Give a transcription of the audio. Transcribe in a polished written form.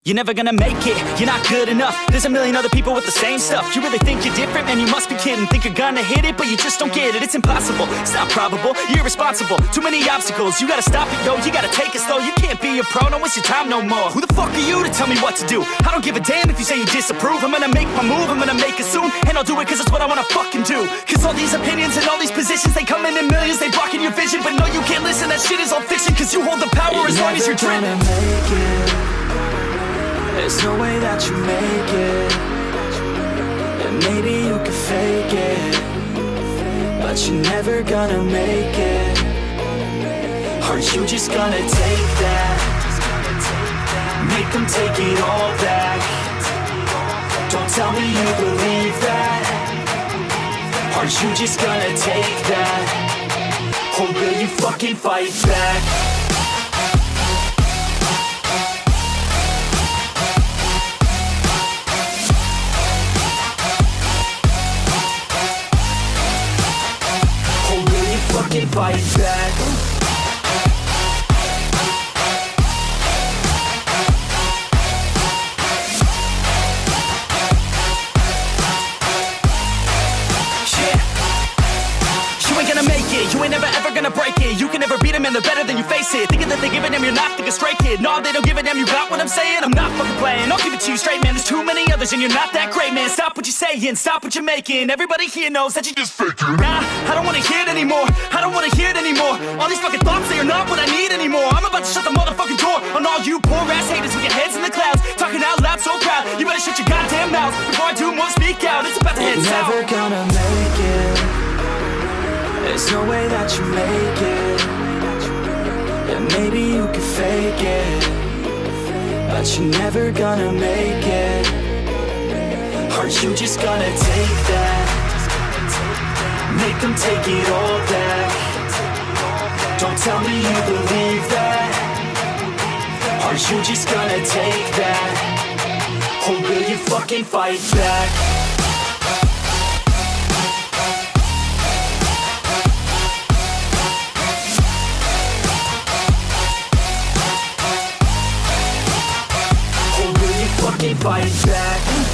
You're never gonna make it, you're not good enough. There's a million other people with the same stuff. You really think you're different? Man, you must be kidding. Think you're gonna hit it, but you just don't get it. It's impossible, it's not probable, you're irresponsible. Too many obstacles, you gotta stop it, yo. You gotta take it slow, you can't be a pro. Don't waste your time no more. Who the fuck are you to tell me what to do? I don't give a damn if you say you disapprove. I'm gonna make my move, I'm gonna make it soon. And I'll do it cause it's what I wanna fucking do. Cause all these opinions and all these positions, they come in millions, they blocking your vision. But no, you can't listen, that shit is all fiction. Cause you hold the power as long as you're driven. There's no way that you make it. And maybe you can fake it, but you're never gonna make it. Aren't you just gonna take that? Make them take it all back. Don't tell me you believe that. Aren't you just gonna take that? Or will you fucking fight back? Fight back. You ain't gonna make it, you ain't never ever gonna break it. You can never beat them and they're better than you face it. Thinking that they give a damn, you're not thinking straight, kid. No, they don't give a damn, you got what I'm saying? I'm not fucking playing, I'll give it to you straight, man. There's too many others and you're not that great, man. Stop what you're saying, stop what you're making. Everybody here knows that you just faking. Nah, I don't wanna hear it anymore, I don't wanna hear it anymore. All these fucking thoughts, they are not what I need anymore. I'm about to shut the motherfucking door on all you poor ass haters with your heads in the clouds, talking out loud so proud. You better shut your goddamn mouth before I do more speak out. It's about to head south. You're never gonna make it. There's no way that you make it. And maybe you can fake it, but you're never gonna make it. Aren't you just gonna take that? Make them take it all back. Don't tell me you believe that. Aren't you just gonna take that? Or will you fucking fight back? Fight back.